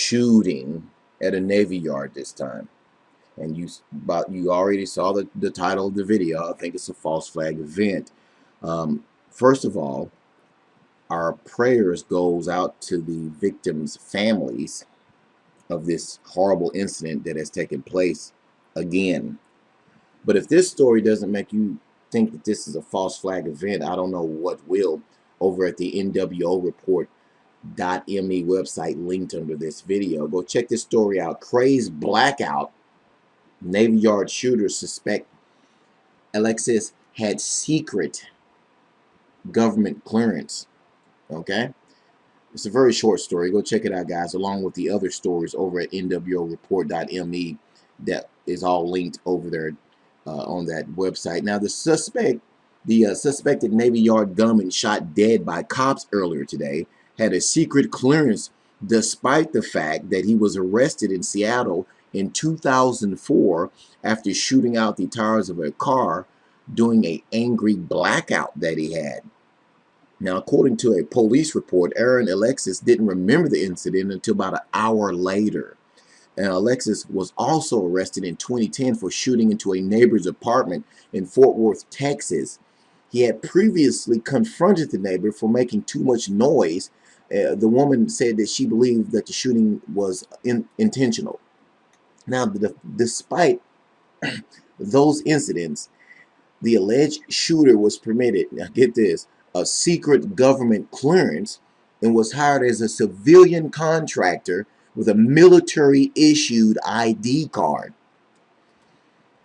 shooting at a Navy Yard this time. And you already saw the title of the video. I think it's a false flag event. First of all, our prayers goes out to the victims' families of this horrible incident that has taken place again. But if this story doesn't make you think that this is a false flag event, I don't know what will. Over at the NWO Report.me website linked under this video, go check this story out. Crazed blackout. Navy Yard shooters suspect Alexis had secret government clearance. Okay? It's a very short story. Go check it out, guys, along with the other stories over at NWOReport.me that is all linked over there on that website. Now, the suspected Navy Yard gunman shot dead by cops earlier today had a secret clearance despite the fact that he was arrested in Seattle in 2004 after shooting out the tires of a car during an angry blackout that he had. Now, according to a police report, Aaron Alexis didn't remember the incident until about an hour later. And Alexis was also arrested in 2010 for shooting into a neighbor's apartment in Fort Worth, Texas. He had previously confronted the neighbor for making too much noise. The woman said that she believed that the shooting was intentional. Now, despite those incidents, the alleged shooter was permitted, now get this, a secret government clearance and was hired as a civilian contractor with a military-issued ID card.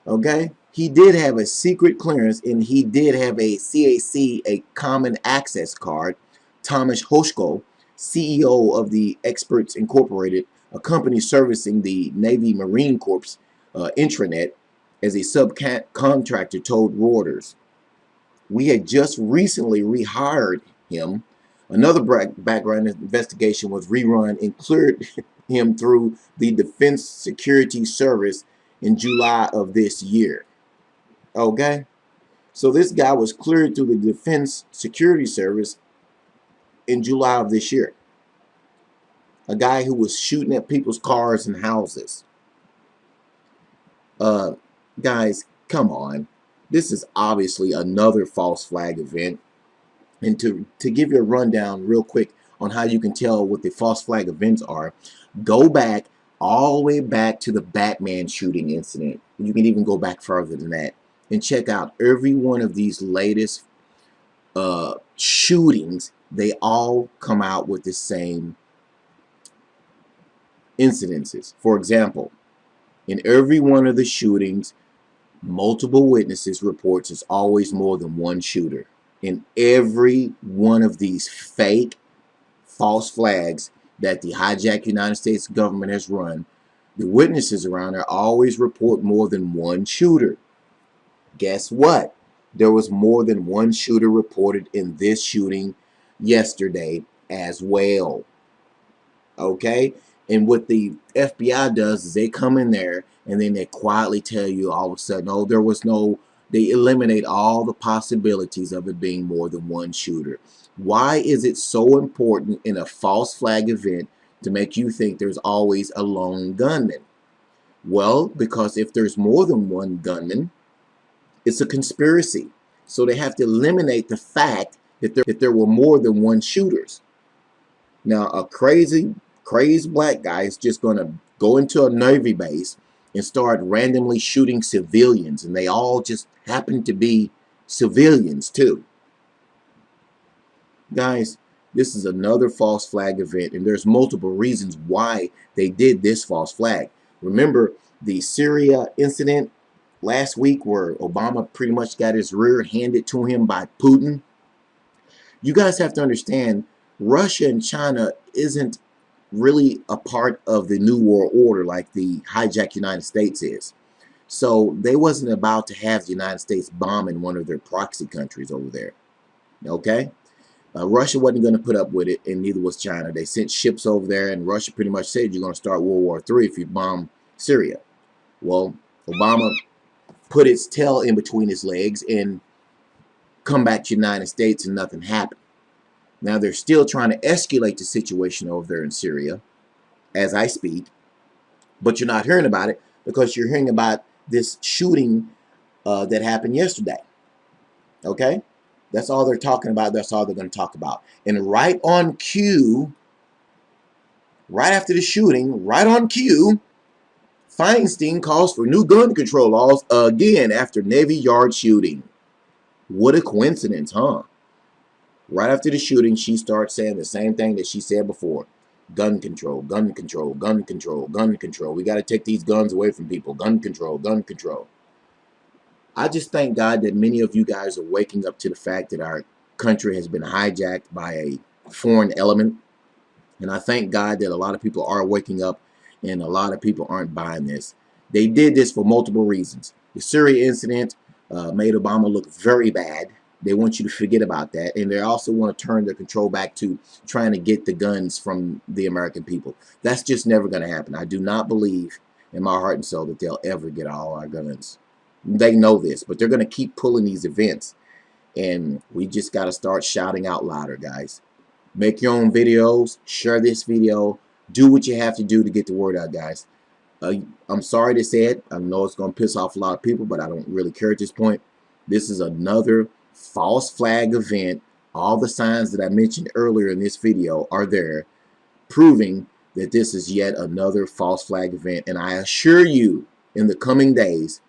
Okay? He did have a secret clearance, and he did have a CAC, a Common Access Card. Thomas Hochko, CEO of the Experts Incorporated, a company servicing the Navy Marine Corps intranet, as a subcontractor, told Reuters. We had just recently rehired him. Another background investigation was rerun and cleared him through the Defense Security Service in July of this year. Okay? So this guy was cleared through the Defense Security Service in July of this year. A guy who was shooting at people's cars and houses. Guys, come on. This is obviously another false flag event. And to give you a rundown real quick on how you can tell what the false flag events are, go back all the way back to the Batman shooting incident. You can even go back further than that and check out every one of these latest shootings. They all come out with the same incidences. For example, in every one of the shootings, multiple witnesses reports it's always more than one shooter. In every one of these fake false flags that the hijacked United States government has run, the witnesses around there always report more than one shooter. Guess what? There was more than one shooter reported in this shooting yesterday as well. Okay? And what the FBI does is they come in there and then they quietly tell you all of a sudden, oh, there was no, they eliminate all the possibilities of it being more than one shooter. Why is it so important in a false flag event to make you think there's always a lone gunman? Well, because if there's more than one gunman, it's a conspiracy. So they have to eliminate the fact that there were more than one shooters. Now, a crazy black guy is just going to go into a Navy base and start randomly shooting civilians, and they all just happen to be civilians too. Guys, this is another false flag event, and there's multiple reasons why they did this false flag. Remember the Syria incident last week where Obama pretty much got his rear handed to him by Putin? You guys have to understand, Russia and China isn't really a part of the New World Order like the hijacked United States is. So they wasn't about to have the United States bombing one of their proxy countries over there. Okay? Russia wasn't going to put up with it, and neither was China. They sent ships over there, and Russia pretty much said you're going to start World War III if you bomb Syria. Well, Obama put its tail in between his legs and come back to the United States, and nothing happened. Now they're still trying to escalate the situation over there in Syria as I speak, but you're not hearing about it because you're hearing about this shooting that happened yesterday. Okay? That's all they're talking about. That's all they're going to talk about. And right on cue, right after the shooting, right on cue, Feinstein calls for new gun control laws again after Navy Yard shooting. What a coincidence, huh? Right after the shooting, she starts saying the same thing that she said before. Gun control, gun control, gun control, gun control. We got to take these guns away from people. Gun control, gun control. I just thank God that many of you guys are waking up to the fact that our country has been hijacked by a foreign element. And I thank God that a lot of people are waking up and a lot of people aren't buying this. They did this for multiple reasons. The Syria incident made Obama look very bad. They want you to forget about that. And they also want to turn their control back to trying to get the guns from the American people. That's just never going to happen. I do not believe in my heart and soul that they'll ever get all our guns. They know this, but they're going to keep pulling these events. And we just got to start shouting out louder, guys. Make your own videos. Share this video. Do what you have to do to get the word out, guys. I'm sorry to say it. I know it's going to piss off a lot of people, but I don't really care at this point. This is another false flag event. All the signs that I mentioned earlier in this video are there, proving that this is yet another false flag event. And I assure you, in the coming days,